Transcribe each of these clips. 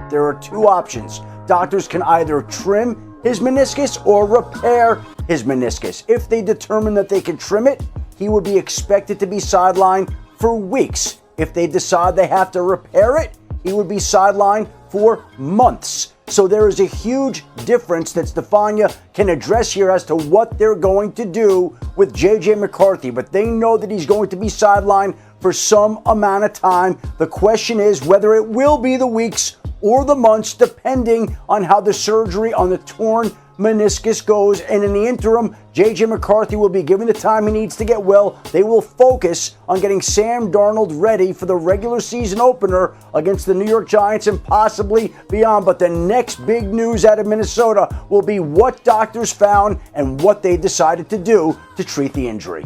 there are two options. Doctors can either trim his meniscus or repair his meniscus. If they determine that they can trim it, he would be expected to be sidelined for weeks. If they decide they have to repair it, he would be sidelined for months. So there is a huge difference that Stefania can address here as to what they're going to do with JJ McCarthy. But they know that he's going to be sidelined for some amount of time. The question is whether it will be the weeks or the months, depending on how the surgery on the torn meniscus goes. And in the interim, JJ McCarthy will be given the time he needs to get well. They will focus on getting Sam Darnold ready for the regular season opener against the New York Giants and possibly beyond. But the next big news out of Minnesota will be what doctors found and what they decided to do to treat the injury.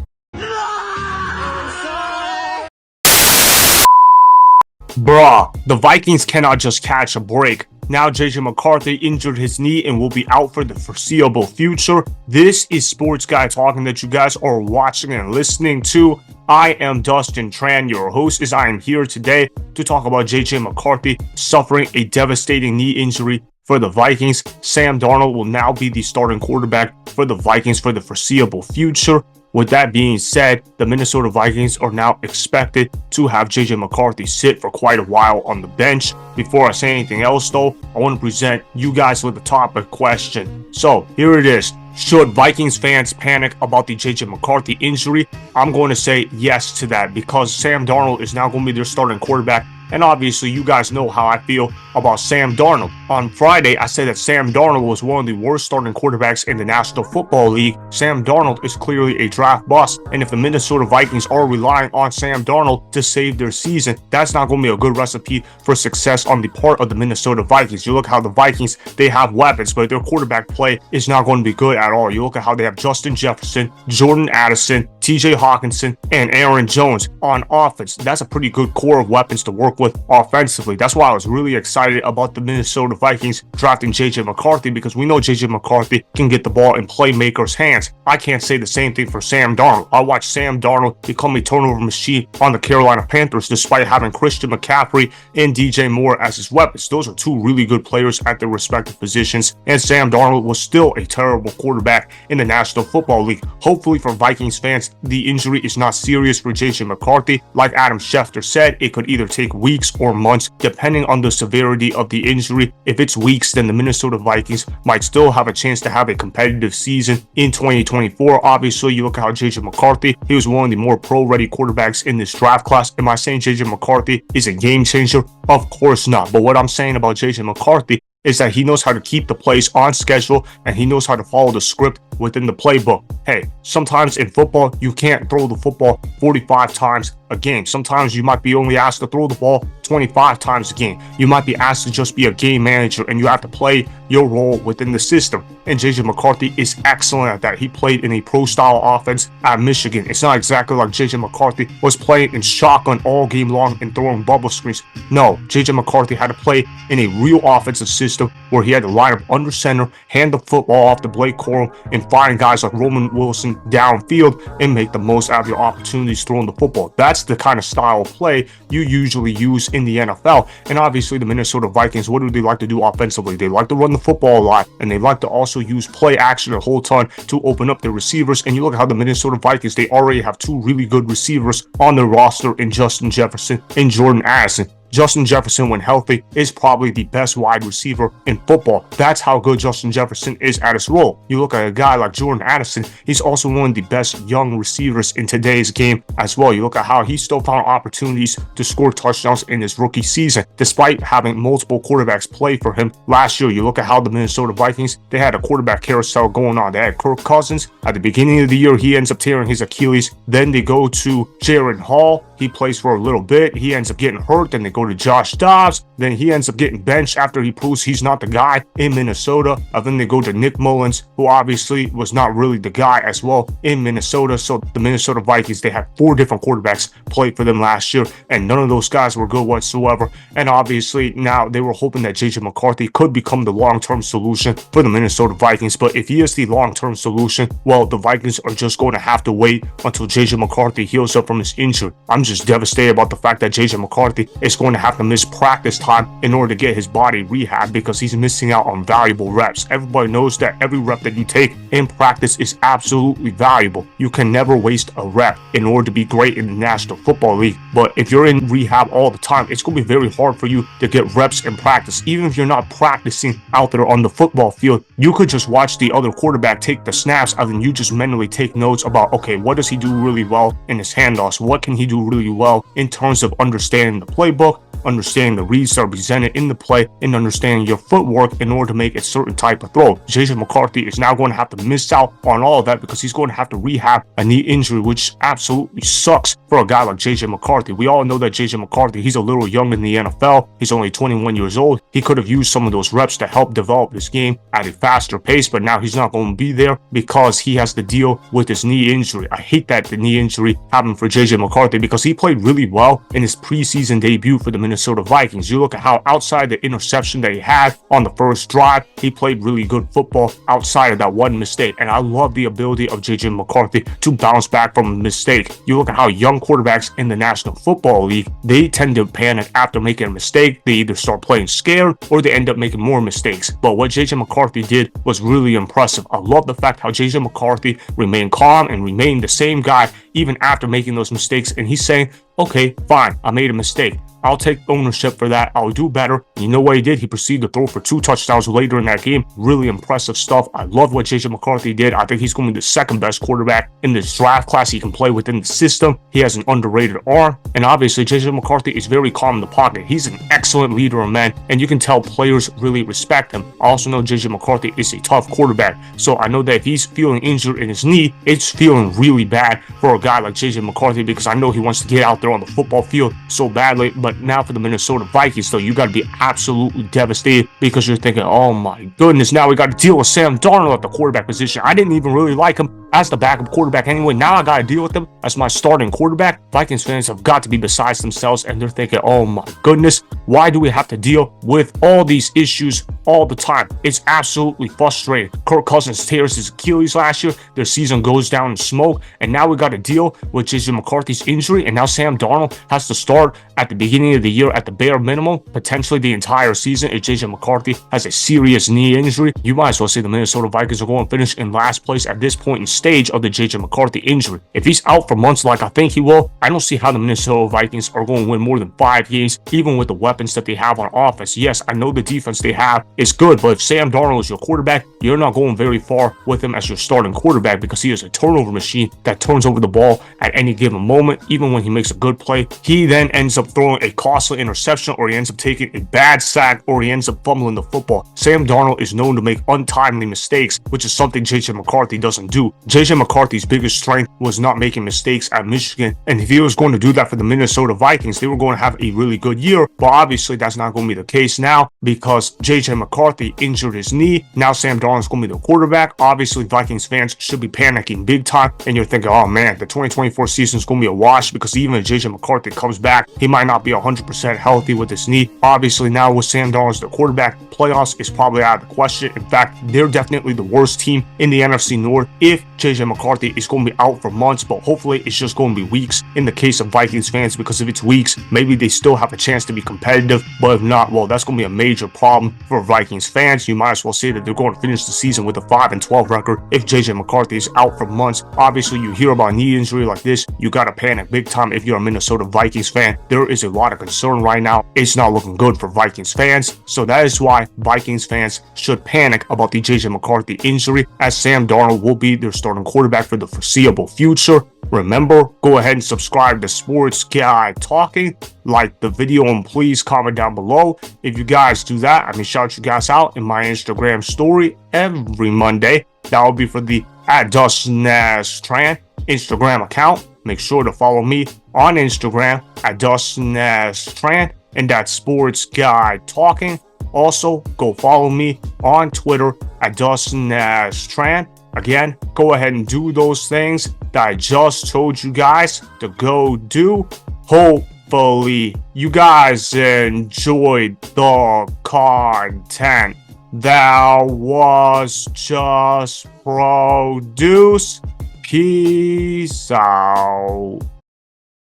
Bruh, the Vikings cannot just catch a break. Now JJ McCarthy injured his knee and will be out for the foreseeable future. This is Sports Guy Talking that you guys are watching and listening to. I am Dustin Tran, your host, as I am here today to talk about JJ McCarthy suffering a devastating knee injury for the Vikings. Sam Darnold will now be the starting quarterback for the Vikings for the foreseeable future. With that being said, the Minnesota Vikings are now expected to have JJ McCarthy sit for quite a while on the bench. Before I say anything else though, I want to present you guys with a topic question. So here it is. Should Vikings fans panic about the JJ McCarthy injury? I'm going to say yes to that because Sam Darnold is now going to be their starting quarterback. And obviously, you guys know how I feel about Sam Darnold. On Friday, I said that Sam Darnold was one of the worst starting quarterbacks in the National Football League. Sam Darnold is clearly a draft bust. And if the Minnesota Vikings are relying on Sam Darnold to save their season, that's not going to be a good recipe for success on the part of the Minnesota Vikings. You look how the Vikings, they have weapons, but their quarterback play is not going to be good at all. You look at how they have Justin Jefferson, Jordan Addison, TJ Hockenson, and Aaron Jones on offense. That's a pretty good core of weapons to work with offensively. That's why I was really excited about the Minnesota Vikings drafting JJ McCarthy, because we know JJ McCarthy can get the ball in playmakers' hands. I can't say the same thing for Sam Darnold. I watched Sam Darnold become a turnover machine on the Carolina Panthers despite having Christian McCaffrey and DJ Moore as his weapons. Those are two really good players at their respective positions, and Sam Darnold was still a terrible quarterback in the National Football League. Hopefully for Vikings fans, the injury is not serious for JJ McCarthy. Like Adam Schefter said, it could either take weeks or months depending on the severity of the injury. If it's weeks, then the Minnesota Vikings might still have a chance to have a competitive season in 2024. Obviously, you look at how JJ McCarthy, he was one of the more pro-ready quarterbacks in this draft class. Am I saying JJ McCarthy is a game changer? Of course not. But what I'm saying about JJ McCarthy is that he knows how to keep the plays on schedule and he knows how to follow the script within the playbook. Hey, sometimes in football, you can't throw the football 45 times a game. Sometimes you might be only asked to throw the ball 25 times a game. You might be asked to just be a game manager and you have to play your role within the system. And JJ McCarthy is excellent at that. He played in a pro-style offense at Michigan. It's not exactly like JJ McCarthy was playing in shotgun all game long and throwing bubble screens. No, JJ McCarthy had to play in a real offensive system where he had to line up under center, hand the football off to Blake Corum, and find guys like Roman Wilson downfield and make the most out of your opportunities throwing the football. That's the kind of style of play you usually use in the NFL. And obviously the Minnesota Vikings, what do they like to do offensively? They like to run the football a lot, and they like to also use play action a whole ton to open up their receivers. And you look at how the Minnesota Vikings, they already have two really good receivers on their roster in Justin Jefferson and Jordan Addison. Justin Jefferson, when healthy, is probably the best wide receiver in football. That's how good Justin Jefferson is at his role. You look at a guy like Jordan Addison, he's also one of the best young receivers in today's game as well. You look at how he still found opportunities to score touchdowns in his rookie season, despite having multiple quarterbacks play for him last year. You look at how the Minnesota Vikings, they had a quarterback carousel going on. They had Kirk Cousins. At the beginning of the year, he ends up tearing his Achilles. Then they go to Jaren Hall. He plays for a little bit. He ends up getting hurt. Then they go to Josh Dobbs. Then he ends up getting benched after he proves he's not the guy in Minnesota. Then they go to Nick Mullens, who obviously was not really the guy as well in Minnesota. So the Minnesota Vikings, they had 4 different quarterbacks play for them last year, and none of those guys were good whatsoever. And obviously now they were hoping that JJ McCarthy could become the long-term solution for the Minnesota Vikings. But if he is the long-term solution, well, the Vikings are just going to have to wait until JJ McCarthy heals up from his injury. I'm just devastated about the fact that JJ McCarthy is going to have to miss practice time in order to get his body rehab because he's missing out on valuable reps. Everybody knows that every rep that you take in practice is absolutely valuable. You can never waste a rep in order to be great in the National Football League. But if you're in rehab all the time, it's going to be very hard for you to get reps in practice. Even if you're not practicing out there on the football field, you could just watch the other quarterback take the snaps and then you just mentally take notes about, okay, what does he do really well in his handoffs? What can he do really well in terms of understanding the playbook, understanding the reads that are presented in the play, and understanding your footwork in order to make a certain type of throw. JJ McCarthy is now going to have to miss out on all of that because he's going to have to rehab a knee injury, which absolutely sucks for a guy like JJ McCarthy. We all know that JJ McCarthy, he's a little young in the NFL. He's only 21 years old. He could have used some of those reps to help develop his game at a faster pace, but now he's not going to be there because he has to deal with his knee injury. I hate that the knee injury happened for JJ McCarthy because he played really well in his preseason debut for the Minnesota Vikings. You look at how outside the interception that he had on the first drive, he played really good football outside of that one mistake. And I love the ability of JJ McCarthy to bounce back from a mistake. You look at how young quarterbacks in the National Football League, they tend to panic after making a mistake. They either start playing scared or they end up making more mistakes. But what JJ McCarthy did was really impressive. I love the fact how JJ McCarthy remained calm and remained the same guy even after making those mistakes. And he's saying, okay, fine, I made a mistake. I'll take ownership for that. I'll do better. You know what he did? He proceeded to throw for 2 touchdowns later in that game. Really impressive stuff. I love what JJ McCarthy did. I think he's going to be the second best quarterback in this draft class. He can play within the system. He has an underrated arm. And obviously, JJ McCarthy is very calm in the pocket. He's an excellent leader of men, and you can tell players really respect him. I also know JJ McCarthy is a tough quarterback. So I know that if he's feeling injured in his knee, it's feeling really bad for a guy like JJ McCarthy because I know he wants to get out there on the football field so badly. But now for the Minnesota Vikings, though, you got to be absolutely devastated because you're thinking, oh my goodness, now we got to deal with Sam Darnold at the quarterback position. I didn't even really like him as the backup quarterback anyway. Now I got to deal with him as my starting quarterback. Vikings fans have got to be besides themselves, and they're thinking, oh my goodness, why do we have to deal with all these issues all the time? It's absolutely frustrating. Kirk Cousins tears his Achilles last year. Their season goes down in smoke, and now we got to deal with JJ McCarthy's injury, and now Sam Darnold has to start at the beginning of the year at the bare minimum, potentially the entire season. If JJ McCarthy has a serious knee injury, you might as well say the Minnesota Vikings are going to finish in last place at this point in stage of the JJ McCarthy injury. If he's out for months like I think he will, I don't see how the Minnesota Vikings are going to win more than 5 games, even with the weapons that they have on offense. Yes, I know the defense they have is good, but if Sam Darnold is your quarterback, you're not going very far with him as your starting quarterback because he is a turnover machine that turns over the ball at any given moment. Even when he makes a good play, he then ends up throwing a costly interception, or he ends up taking a bad sack, or he ends up fumbling the football. Sam Darnold is known to make untimely mistakes, which is something JJ McCarthy doesn't do. JJ McCarthy's biggest strength was not making mistakes at Michigan, and if he was going to do that for the Minnesota Vikings, they were going to have a really good year, but obviously that's not going to be the case now because JJ McCarthy injured his knee. Now Sam Darnold's going to be the quarterback. Obviously, Vikings fans should be panicking big time, and you're thinking, oh man, the 2024 season is going to be a wash because even if JJ McCarthy comes back, he might not be 100% healthy with his knee. Obviously, now with Sam Darnold as the quarterback, playoffs is probably out of the question. In fact, they're definitely the worst team in the NFC North if JJ McCarthy is going to be out for months, but hopefully it's just going to be weeks in the case of Vikings fans, because if it's weeks, maybe they still have a chance to be competitive, but if not, well, that's going to be a major problem for Vikings fans. You might as well say that they're going to finish the season with a 5-12 record if JJ McCarthy is out for months. Obviously, you hear about knee injury like this, you got to panic big time if you're a Minnesota Vikings fan. There is a lot of concern right now. It's not looking good for Vikings fans, so that is why Vikings fans should panic about the JJ McCarthy injury, as Sam Darnold will be their starting quarterback for the foreseeable future. Remember, go ahead and subscribe to Sports Guy Talking, like the video, and please comment down below. If you guys do that, I mean, shout you guys out in my Instagram story every Monday. That will be for the @DustinTran Instagram account. Make sure to follow me on Instagram @DustinTran, and that's Sports Guy Talking. Also, go follow me on Twitter @DustinTran. Again, go ahead and do those things that I just told you guys to go do. Hopefully, you guys enjoyed the content that was just produced. Peace out.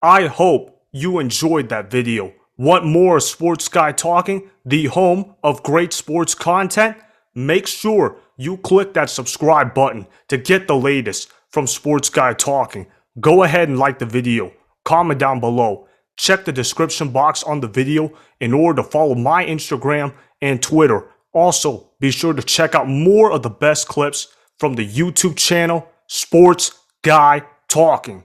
I hope you enjoyed that video. Want more of Sports Guy Talking, the home of great sports content? Make sure you click that subscribe button to get the latest from Sports Guy Talking. Go ahead and like the video, comment down below, check the description box on the video in order to follow my Instagram and Twitter. Also, be sure to check out more of the best clips from the YouTube channel, Sports Guy Talking.